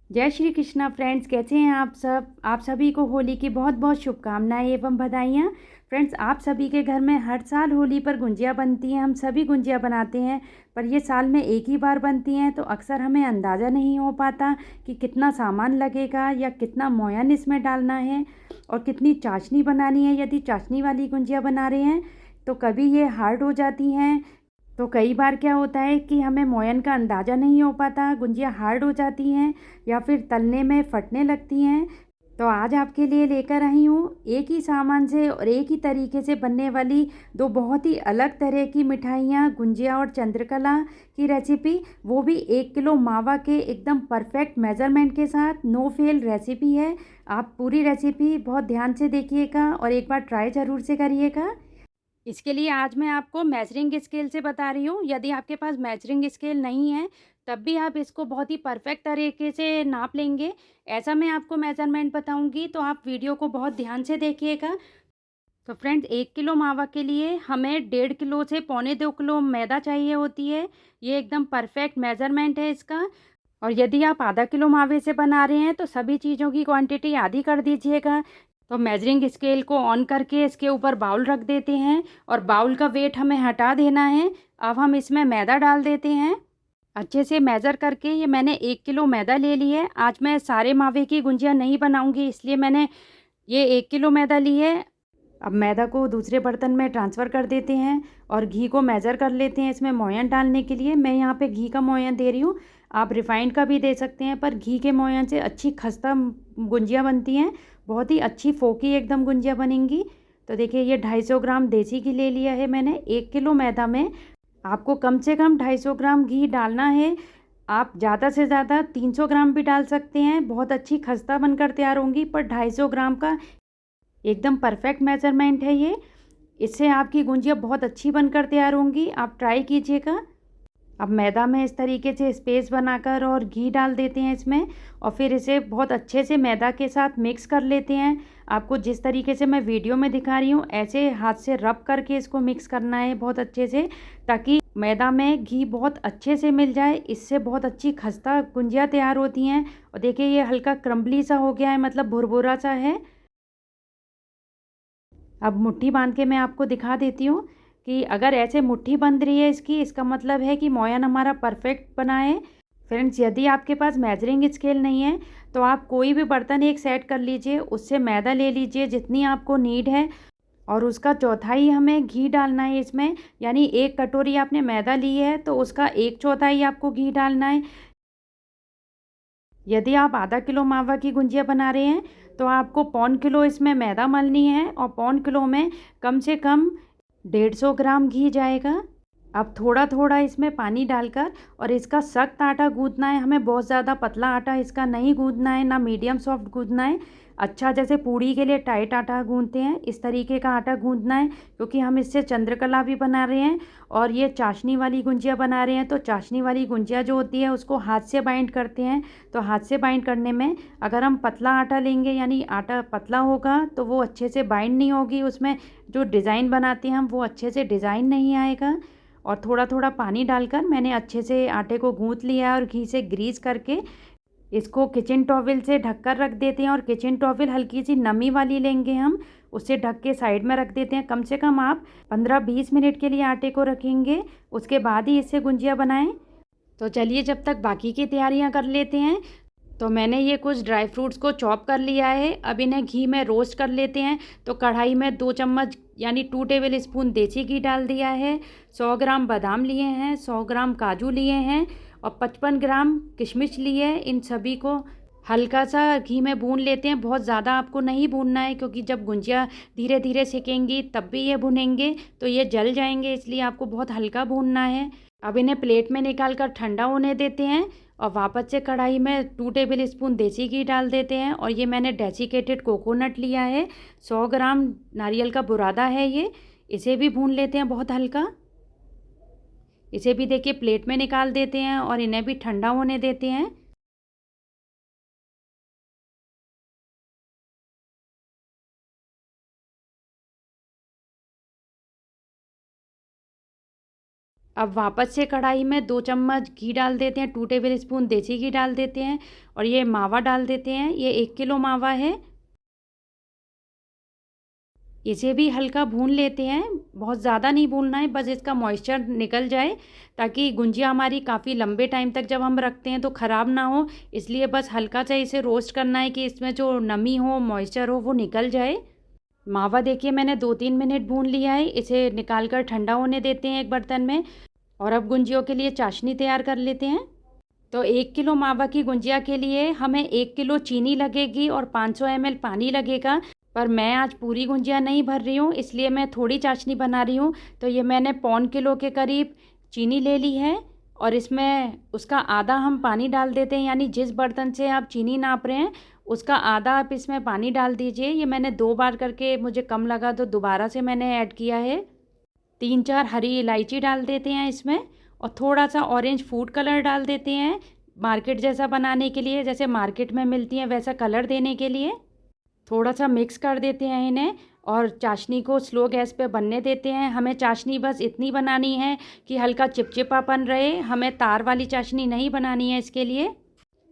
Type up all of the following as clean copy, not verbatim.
जय श्री कृष्णा फ्रेंड्स, कैसे हैं आप सब। आप सभी को होली की बहुत बहुत शुभकामनाएं एवं बधाइयाँ। फ्रेंड्स, आप सभी के घर में हर साल होली पर गुंजिया बनती हैं। हम सभी गुंजिया बनाते हैं, पर ये साल में एक ही बार बनती हैं, तो अक्सर हमें अंदाज़ा नहीं हो पाता कि कितना सामान लगेगा या कितना मोयन इसमें डालना है और कितनी चाशनी बनानी है। यदि चाशनी वाली गुंजिया बना रहे हैं तो कभी ये हार्ड हो जाती हैं, तो कई बार क्या होता है कि हमें मोयन का अंदाज़ा नहीं हो पाता, गुंजिया हार्ड हो जाती हैं या फिर तलने में फटने लगती हैं। तो आज आपके लिए लेकर आई हूँ एक ही सामान से और एक ही तरीके से बनने वाली दो बहुत ही अलग तरह की मिठाइयाँ, गुंजिया और चंद्रकला की रेसिपी, वो भी 1 किलो मावा के एकदम परफेक्ट मेज़रमेंट के साथ। नो फेल रेसिपी है। आप पूरी रेसिपी बहुत ध्यान से देखिएगा और एक बार ट्राई ज़रूर से करिएगा। इसके लिए आज मैं आपको मेजरिंग स्केल से बता रही हूँ। यदि आपके पास मेजरिंग स्केल नहीं है तब भी आप इसको बहुत ही परफेक्ट तरीके से नाप लेंगे। ऐसा मैं आपको मेजरमेंट बताऊंगी, तो आप वीडियो को बहुत ध्यान से देखिएगा। तो फ्रेंड्स, 1 किलो मावा के लिए हमें 1.5 किलो से 1.25 किलो मैदा चाहिए होती है। ये एकदम परफेक्ट मेजरमेंट है इसका। और यदि आप ½ किलो मावे से बना रहे हैं तो सभी चीज़ों की क्वांटिटी आधी कर दीजिएगा। तो मेजरिंग स्केल को ऑन करके इसके ऊपर बाउल रख देते हैं और बाउल का वेट हमें हटा देना है। अब हम इसमें मैदा डाल देते हैं। अच्छे से मेज़र करके ये मैंने 1 किलो मैदा ले ली है। आज मैं सारे मावे की गुंजिया नहीं बनाऊंगी, इसलिए मैंने ये 1 किलो मैदा ली है। अब मैदा को दूसरे बर्तन में ट्रांसफ़र कर देते हैं और घी को मेज़र कर लेते हैं इसमें मोयन डालने के लिए। मैं यहाँ पे घी का मोयन दे रही हूँ, आप रिफ़ाइंड का भी दे सकते हैं, पर घी के मोयन से अच्छी खस्ता गुंजिया बनती हैं। बहुत ही अच्छी फोकी एकदम गुंजिया बनेंगी। तो देखिए, ये 250 ग्राम देसी घी ले लिया है मैंने। 1 किलो मैदा में आपको कम से कम 250 ग्राम घी डालना है। आप ज़्यादा से ज़्यादा 300 ग्राम भी डाल सकते हैं, बहुत अच्छी खस्ता बनकर तैयार होंगी। पर 250 ग्राम का एकदम परफेक्ट मेजरमेंट है ये। इससे आपकी गुंजिया बहुत अच्छी बनकर तैयार होंगी, आप ट्राई कीजिएगा। अब मैदा में इस तरीके से स्पेस बनाकर और घी डाल देते हैं इसमें और फिर इसे बहुत अच्छे से मैदा के साथ मिक्स कर लेते हैं। आपको जिस तरीके से मैं वीडियो में दिखा रही हूँ ऐसे हाथ से रब करके इसको मिक्स करना है बहुत अच्छे से, ताकि मैदा में घी बहुत अच्छे से मिल जाए। इससे बहुत अच्छी खस्ता गुंजिया तैयार होती हैं। और देखिए, ये हल्का क्रम्बली सा हो गया है, मतलब भुरभुरा सा है। अब मुट्ठी बांध के मैं आपको दिखा देती हूँ कि अगर ऐसे मुट्ठी बंध रही है इसकी, इसका मतलब है कि मोयन हमारा परफेक्ट बना है। फ्रेंड्स, यदि आपके पास मेजरिंग स्केल नहीं है तो आप कोई भी बर्तन एक सेट कर लीजिए, उससे मैदा ले लीजिए जितनी आपको नीड है और उसका चौथाई हमें घी डालना है इसमें। यानी 1 कटोरी आपने मैदा ली है तो उसका 1/4 आपको घी डालना है। यदि आप ½ किलो मावा की गुंजिया बना रहे हैं तो आपको 1/4 किलो इसमें मैदा मलनी है और 1/4 किलो में कम से कम 150 ग्राम घी जाएगा। अब थोड़ा थोड़ा इसमें पानी डालकर और इसका सख्त आटा गूंदना है हमें, बहुत ज़्यादा पतला आटा इसका नहीं गूंदना है, ना मीडियम सॉफ्ट गूंदना है। अच्छा, जैसे पूड़ी के लिए टाइट आटा गूंदते हैं इस तरीके का आटा गूंदना है, क्योंकि हम इससे चंद्रकला भी बना रहे हैं और ये चाशनी वाली गुंजिया बना रहे हैं। तो चाशनी वाली गुंजिया जो होती है उसको हाथ से बाइंड करते हैं। तो हाथ से बाइंड करने में अगर हम पतला आटा लेंगे, यानी आटा पतला होगा, तो वो अच्छे से बाइंड नहीं होगी, उसमें जो डिज़ाइन बनाते हैं हम वो अच्छे से डिज़ाइन नहीं आएगा। और थोड़ा थोड़ा पानी डालकर मैंने अच्छे से आटे को गूंथ लिया और घी से ग्रीस करके इसको किचन टॉवल से ढककर रख देते हैं। और किचन टॉवल हल्की सी नमी वाली लेंगे हम, उससे ढक के साइड में रख देते हैं। कम से कम आप 15-20 मिनट के लिए आटे को रखेंगे, उसके बाद ही इससे गुंजिया बनाएं। तो चलिए, जब तक बाकी की तैयारियां कर लेते हैं। तो मैंने ये कुछ ड्राई फ्रूट्स को चॉप कर लिया है, अब इन्हें घी में रोस्ट कर लेते हैं। तो कढ़ाई में 2 चम्मच यानी 2 टेबल स्पून देसी घी डाल दिया है। 100 ग्राम बादाम लिए हैं, 100 ग्राम काजू लिए हैं और 55 ग्राम किशमिश लिए हैं। इन सभी को हल्का सा घी में भून लेते हैं, बहुत ज़्यादा आपको नहीं भूनना है, क्योंकि जब गुंजिया धीरे धीरे सिकेंगी तब भी ये भुनेंगे तो ये जल जाएंगे, इसलिए आपको बहुत हल्का भूनना है। अब इन्हें प्लेट में निकाल कर ठंडा होने देते हैं और वापस से कढ़ाई में 2 टेबल स्पून देसी घी डाल देते हैं। और ये मैंने डेसिकेटेड कोकोनट लिया है, 100 ग्राम नारियल का बुरादा है ये, इसे भी भून लेते हैं बहुत हल्का। इसे भी देखिए प्लेट में निकाल देते हैं और इन्हें भी ठंडा होने देते हैं। अब वापस से कढ़ाई में 2 चम्मच घी डाल देते हैं, 2 टेबल स्पून देसी घी डाल देते हैं और ये मावा डाल देते हैं। ये 1 किलो मावा है। इसे भी हल्का भून लेते हैं, बहुत ज़्यादा नहीं भूनना है, बस इसका मॉइस्चर निकल जाए ताकि गुंजिया हमारी काफ़ी लंबे टाइम तक जब हम रखते हैं तो ख़राब ना हो। इसलिए बस हल्का सा इसे रोस्ट करना है कि इसमें जो नमी हो, मॉइस्चर हो, वो निकल जाए। मावा देखिए मैंने 2-3 मिनट भून लिया है। इसे निकाल कर ठंडा होने देते हैं एक बर्तन में। और अब गुंजियों के लिए चाशनी तैयार कर लेते हैं। तो 1 किलो मावा की गुंजिया के लिए हमें 1 किलो चीनी लगेगी और 500 ml पानी लगेगा। पर मैं आज पूरी गुंजिया नहीं भर रही हूँ, इसलिए मैं थोड़ी चाशनी बना रही हूँ। तो ये मैंने पौन किलो के करीब चीनी ले ली है और इसमें उसका आधा हम पानी डाल देते हैं, यानी जिस बर्तन से आप चीनी नाप रहे हैं उसका आधा आप इसमें पानी डाल दीजिए। ये मैंने 2 बार करके मुझे कम लगा तो दोबारा से मैंने ऐड किया है। 3-4 हरी इलायची डाल देते हैं इसमें और थोड़ा सा ऑरेंज फूड कलर डाल देते हैं, मार्केट जैसा बनाने के लिए, जैसे मार्केट में मिलती हैं वैसा कलर देने के लिए। थोड़ा सा मिक्स कर देते हैं इन्हें और चाशनी को स्लो गैस पे बनने देते हैं। हमें चाशनी बस इतनी बनानी है कि हल्का चिपचिपापन रहे, हमें तार वाली चाशनी नहीं बनानी है इसके लिए।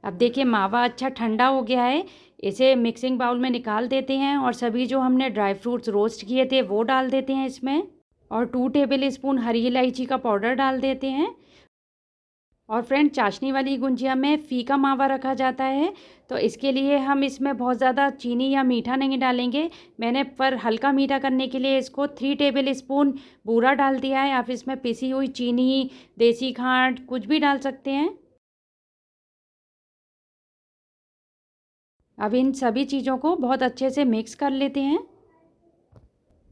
अब देखिए मावा अच्छा ठंडा हो गया है, इसे मिक्सिंग बाउल में निकाल देते हैं और सभी जो हमने ड्राई फ्रूट्स रोस्ट किए थे वो डाल देते हैं इसमें और 2 टेबल स्पून हरी इलायची का पाउडर डाल देते हैं। और फ्रेंड, चाशनी वाली गुंजिया में फीका मावा रखा जाता है, तो इसके लिए हम इसमें बहुत ज़्यादा चीनी या मीठा नहीं डालेंगे। मैंने पर हल्का मीठा करने के लिए इसको 3 टेबल स्पून बूरा डाल दिया है। आप इसमें पिसी हुई चीनी, देसी खांड कुछ भी डाल सकते हैं। अब इन सभी चीज़ों को बहुत अच्छे से मिक्स कर लेते हैं।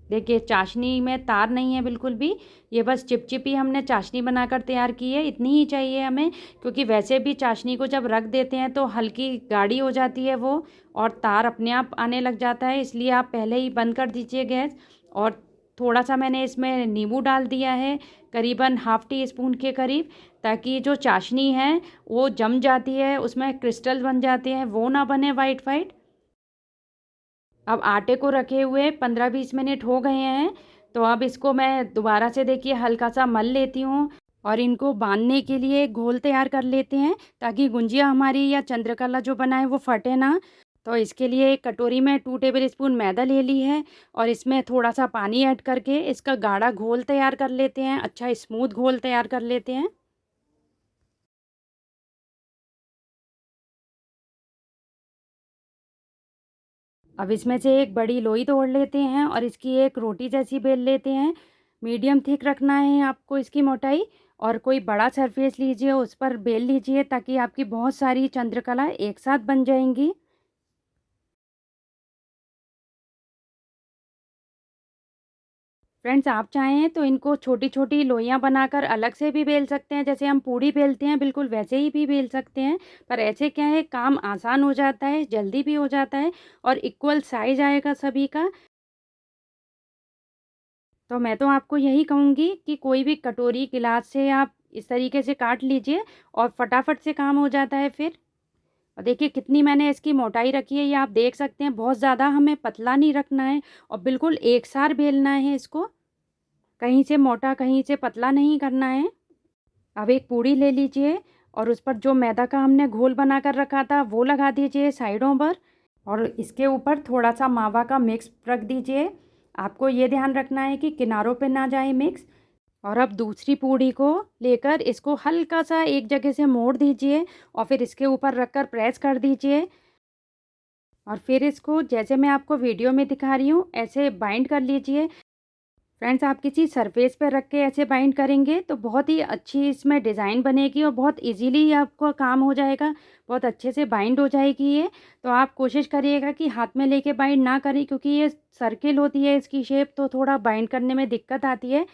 देखिए चाशनी में तार नहीं है बिल्कुल भी, ये बस चिपचिपी हमने चाशनी बनाकर तैयार की है, इतनी ही चाहिए हमें। क्योंकि वैसे भी चाशनी को जब रख देते हैं तो हल्की गाढ़ी हो जाती है वो और तार अपने आप आने लग जाता है, इसलिए आप पहले ही बंद कर दीजिए गैस। और थोड़ा सा मैंने इसमें नींबू डाल दिया है, करीबन ½ टी स्पून के करीब, ताकि जो चाशनी है वो जम जाती है, उसमें क्रिस्टल बन जाते हैं, वो ना बने वाइट वाइट। अब आटे को रखे हुए 15-20 मिनट हो गए हैं, तो अब इसको मैं दोबारा से देखिए हल्का सा मल लेती हूँ और इनको बांधने के लिए घोल तैयार कर लेते हैं ताकि गुंजिया हमारी या चंद्रकला जो बना है वो फटे ना। तो इसके लिए एक कटोरी में 2 टेबल स्पून मैदा ले ली है और इसमें थोड़ा सा पानी ऐड करके इसका गाढ़ा घोल तैयार कर लेते हैं, अच्छा स्मूथ घोल तैयार कर लेते हैं। अब इसमें से एक बड़ी लोई तोड़ लेते हैं और इसकी एक रोटी जैसी बेल लेते हैं। मीडियम थिक रखना है आपको इसकी मोटाई। और कोई बड़ा सरफेस लीजिए, उस पर बेल लीजिए ताकि आपकी बहुत सारी चंद्रकला एक साथ बन जाएंगी। फ्रेंड्स, आप चाहें तो इनको छोटी छोटी लोइयाँ बनाकर अलग से भी बेल सकते हैं, जैसे हम पूड़ी बेलते हैं बिल्कुल वैसे ही भी बेल सकते हैं। पर ऐसे क्या है, काम आसान हो जाता है, जल्दी भी हो जाता है और इक्वल साइज आएगा सभी का। तो मैं तो आपको यही कहूँगी कि कोई भी कटोरी गिलास से आप इस तरीके से काट लीजिए और फटाफट से काम हो जाता है फिर। और देखिए कितनी मैंने इसकी मोटाई रखी है, ये आप देख सकते हैं। बहुत ज़्यादा हमें पतला नहीं रखना है और बिल्कुल एक सार बेलना है इसको, कहीं से मोटा कहीं से पतला नहीं करना है। अब एक पूड़ी ले लीजिए और उस पर जो मैदा का हमने घोल बना कर रखा था वो लगा दीजिए साइडों पर और इसके ऊपर थोड़ा सा मावा का मिक्स रख दीजिए। आपको ये ध्यान रखना है कि किनारों पे ना जाए मिक्स। और अब दूसरी पूड़ी को लेकर इसको हल्का सा एक जगह से मोड़ दीजिए और फिर इसके ऊपर रखकर प्रेस कर दीजिए और फिर इसको जैसे मैं आपको वीडियो में दिखा रही हूँ ऐसे बाइंड कर लीजिए। फ्रेंड्स, आप किसी सरफेस पर रख के ऐसे बाइंड करेंगे तो बहुत ही अच्छी इसमें डिज़ाइन बनेगी और बहुत इजीली आपको काम हो जाएगा, बहुत अच्छे से बाइंड हो जाएगी ये। तो आप कोशिश करिएगा कि हाथ में लेके बाइंड ना करें, क्योंकि ये सर्किल होती है इसकी शेप, तो थोड़ा बाइंड करने में दिक्कत आती है।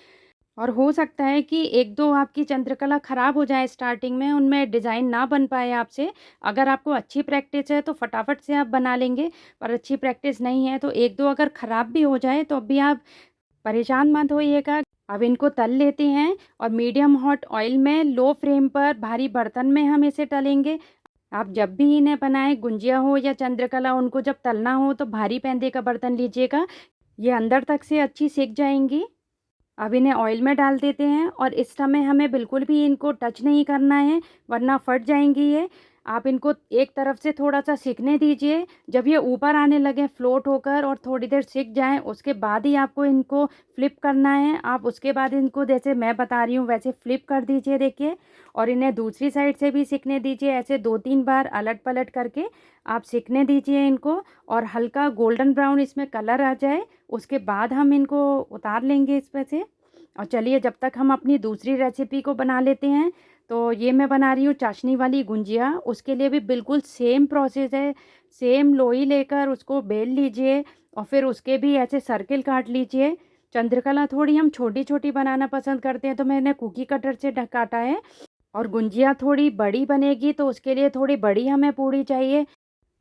और हो सकता है कि 1-2 आपकी चंद्रकला ख़राब हो जाए स्टार्टिंग में, उनमें डिज़ाइन ना बन पाए आपसे। अगर आपको अच्छी प्रैक्टिस है तो फटाफट से आप बना लेंगे, पर अच्छी प्रैक्टिस नहीं है तो 1-2 अगर ख़राब भी हो जाए तो भी आप परेशान मत होइएगा। अब इनको तल लेते हैं और मीडियम हॉट ऑयल में लो फ्लेम पर भारी बर्तन में हम इसे तलेंगे। आप जब भी इन्हें बनाएं, गुंजिया हो या चंद्रकला, उनको जब तलना हो तो भारी पैंदे का बर्तन लीजिएगा, ये अंदर तक से अच्छी सिक जाएंगी। अब इन्हें ऑयल में डाल देते हैं और इस समय हमें बिल्कुल भी इनको टच नहीं करना है, वरना फट जाएंगी ये। आप इनको एक तरफ से थोड़ा सा सिकने दीजिए। जब ये ऊपर आने लगे फ्लोट होकर और थोड़ी देर सिक जाएं, उसके बाद ही आपको इनको फ्लिप करना है। आप उसके बाद इनको जैसे मैं बता रही हूँ वैसे फ्लिप कर दीजिए, देखिए। और इन्हें दूसरी साइड से भी सिकने दीजिए, ऐसे 2-3 बार अलट पलट करके आप सिकने दीजिए इनको। और हल्का गोल्डन ब्राउन इसमें कलर आ जाए, उसके बाद हम इनको उतार लेंगे इस पे से। और चलिए जब तक हम अपनी दूसरी रेसिपी को बना लेते हैं। तो ये मैं बना रही हूँ चाशनी वाली गुंजिया। उसके लिए भी बिल्कुल सेम प्रोसेस है। सेम लोई लेकर उसको बेल लीजिए और फिर उसके भी ऐसे सर्किल काट लीजिए। चंद्रकला थोड़ी हम छोटी छोटी बनाना पसंद करते हैं, तो मैंने कुकी कटर से काटा है। और गुंजिया थोड़ी बड़ी बनेगी तो उसके लिए थोड़ी बड़ी हमें पूड़ी चाहिए।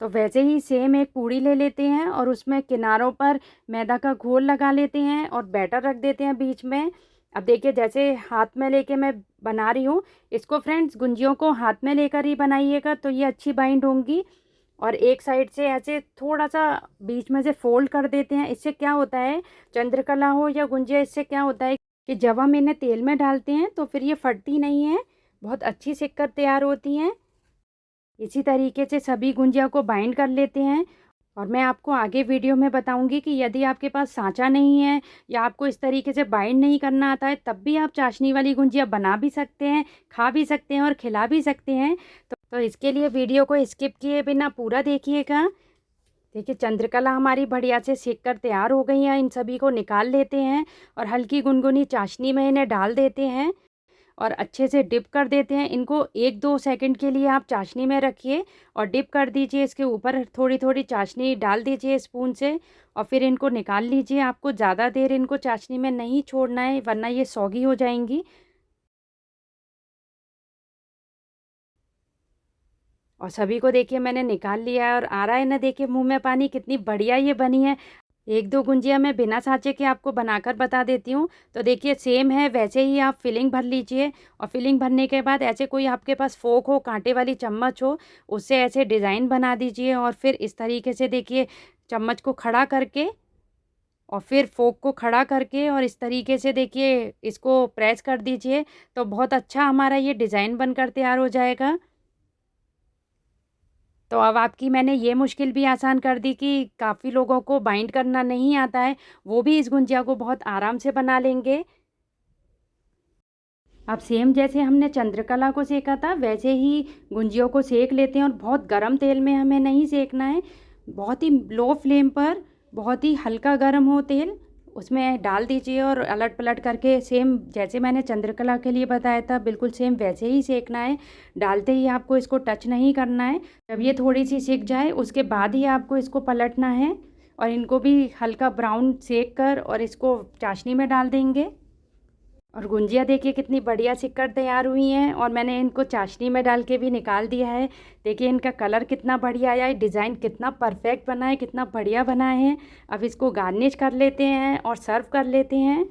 तो वैसे ही सेम एक पूड़ी ले लेते हैं और उसमें किनारों पर मैदा का घोल लगा लेते हैं और बैटर रख देते हैं बीच में। अब देखिए जैसे हाथ में लेके मैं बना रही हूँ इसको। फ्रेंड्स, गुंजियों को हाथ में लेकर ही बनाइएगा तो ये अच्छी बाइंड होंगी। और एक साइड से ऐसे थोड़ा सा बीच में से फोल्ड कर देते हैं। इससे क्या होता है, चंद्रकला हो या गुंजिया, इससे क्या होता है कि जब हम इन्हें तेल में डालते हैं तो फिर ये फटती नहीं है, बहुत अच्छी सिक कर तैयार होती हैं। इसी तरीके से सभी गुंजिया को बाइंड कर लेते हैं। और मैं आपको आगे वीडियो में बताऊंगी कि यदि आपके पास सांचा नहीं है या आपको इस तरीके से बाइंड नहीं करना आता है, तब भी आप चाशनी वाली गुंजिया बना भी सकते हैं, खा भी सकते हैं और खिला भी सकते हैं। तो इसके लिए वीडियो को स्किप किए बिना पूरा देखिएगा। देखिए चंद्रकला हमारी बढ़िया से सेक कर तैयार हो गई हैं। इन सभी को निकाल लेते हैं और हल्की गुनगुनी चाशनी में इन्हें डाल देते हैं और अच्छे से डिप कर देते हैं। इनको 1-2 सेकंड के लिए आप चाशनी में रखिए और डिप कर दीजिए। इसके ऊपर थोड़ी थोड़ी चाशनी डाल दीजिए स्पून से और फिर इनको निकाल लीजिए। आपको ज़्यादा देर इनको चाशनी में नहीं छोड़ना है, वरना ये सौगी हो जाएंगी। और सभी को देखिए मैंने निकाल लिया है और आ रहा है ना, देखिए मुंह में पानी, कितनी बढ़िया ये बनी है। 1-2 गुंजिया मैं बिना सांचे के आपको बनाकर बता देती हूँ। तो देखिए सेम है वैसे ही आप फिलिंग भर लीजिए और फिलिंग भरने के बाद ऐसे कोई आपके पास फोक हो, कांटे वाली चम्मच हो, उससे ऐसे डिज़ाइन बना दीजिए। और फिर इस तरीके से देखिए चम्मच को खड़ा करके और फिर फोक को खड़ा करके और इस तरीके से देखिए इसको प्रेस कर दीजिए। तो बहुत अच्छा हमारा ये डिज़ाइन बनकर तैयार हो जाएगा। तो अब आपकी मैंने ये मुश्किल भी आसान कर दी कि काफ़ी लोगों को बाइंड करना नहीं आता है, वो भी इस गुंजिया को बहुत आराम से बना लेंगे। अब सेम जैसे हमने चंद्रकला को सेका था वैसे ही गुंजियों को सेक लेते हैं। और बहुत गरम तेल में हमें नहीं सेकना है, बहुत ही लो फ्लेम पर, बहुत ही हल्का गरम हो तेल, उसमें डाल दीजिए और अलट पलट करके सेम जैसे मैंने चंद्रकला के लिए बताया था बिल्कुल सेम वैसे ही सेकना है। डालते ही आपको इसको टच नहीं करना है। जब ये थोड़ी सी सिक जाए उसके बाद ही आपको इसको पलटना है और इनको भी हल्का ब्राउन सेक कर और इसको चाशनी में डाल देंगे। और गुंजिया देखिए कितनी बढ़िया सिककर तैयार हुई हैं और मैंने इनको चाशनी में डाल के भी निकाल दिया है। देखिए इनका कलर कितना बढ़िया आया है, डिज़ाइन कितना परफेक्ट बना है, कितना बढ़िया बना है। अब इसको गार्निश कर लेते हैं और सर्व कर लेते हैं।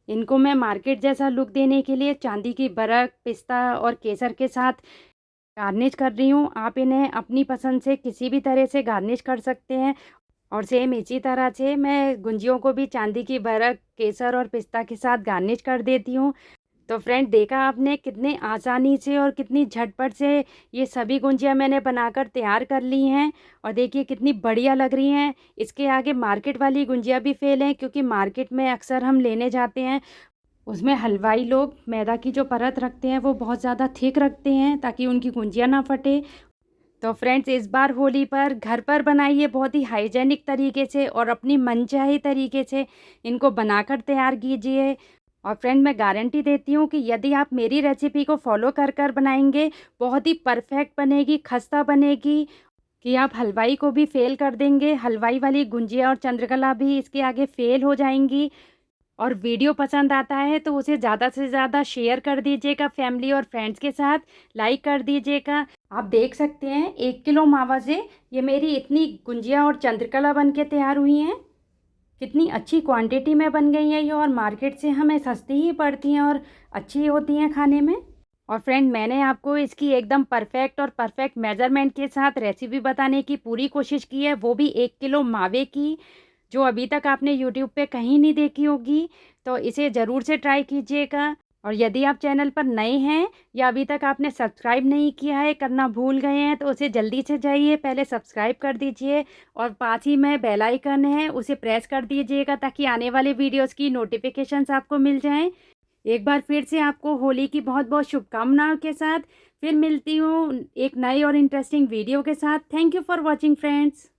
इनको मैं मार्केट जैसा लुक देने के लिए चांदी की बरक, पिस्ता और केसर के साथ गार्निश कर रही हूँ। आप इन्हें अपनी पसंद से किसी भी तरह से गार्निश कर सकते हैं। और सेम इसी तरह से मैं गुंजियों को भी चांदी की बरक, केसर और पिस्ता के साथ गार्निश कर देती हूँ। तो फ्रेंड देखा आपने कितने आसानी से और कितनी झटपट से ये सभी गुंजिया मैंने बनाकर तैयार कर ली हैं। और देखिए कितनी बढ़िया लग रही हैं। इसके आगे मार्केट वाली गुंजिया भी फेल हैं, क्योंकि मार्केट में अक्सर हम लेने जाते हैं उसमें हलवाई लोग मैदा की जो परत रखते हैं वो बहुत ज़्यादा थिक रखते हैं ताकि उनकी गुंजिया ना फटे। तो फ्रेंड्स इस बार होली पर घर पर बनाइए बहुत ही हाइजेनिक तरीके से और अपनी मनचाही तरीके से इनको बनाकर तैयार कीजिए। और फ्रेंड मैं गारंटी देती हूँ कि यदि आप मेरी रेसिपी को फॉलो कर कर बनाएंगे बहुत ही परफेक्ट बनेगी, खस्ता बनेगी कि आप हलवाई को भी फेल कर देंगे। हलवाई वाली गुंजिया और चंद्रकला भी इसके आगे फेल हो जाएंगी। और वीडियो पसंद आता है तो उसे ज़्यादा से ज़्यादा शेयर कर दीजिएगा फैमिली और फ्रेंड्स के साथ, लाइक कर दीजिएगा। आप देख सकते हैं 1 किलो मावा से ये मेरी इतनी गुंजिया और चंद्रकला बन के तैयार हुई हैं। कितनी अच्छी क्वांटिटी में बन गई हैं ये और मार्केट से हमें सस्ती ही पड़ती हैं और अच्छी होती हैं खाने में। और फ्रेंड मैंने आपको इसकी एकदम परफेक्ट मेज़रमेंट के साथ रेसिपी बताने की पूरी कोशिश की है, वो भी 1 किलो मावे की। जो अभी तक आपने यूट्यूब पे कहीं नहीं देखी होगी। तो इसे ज़रूर से ट्राई कीजिएगा। और यदि आप चैनल पर नए हैं या अभी तक आपने सब्सक्राइब नहीं किया है, करना भूल गए हैं, तो उसे जल्दी से जाइए पहले सब्सक्राइब कर दीजिए और पास ही में बेल आइकन है उसे प्रेस कर दीजिएगा ताकि आने वाले वीडियोज़ की नोटिफिकेशंस आपको मिल जाएँ। एक बार फिर से आपको होली की बहुत बहुत शुभकामनाओं के साथ फिर मिलती हूँ एक नई और इंटरेस्टिंग वीडियो के साथ। Thank you for watching friends.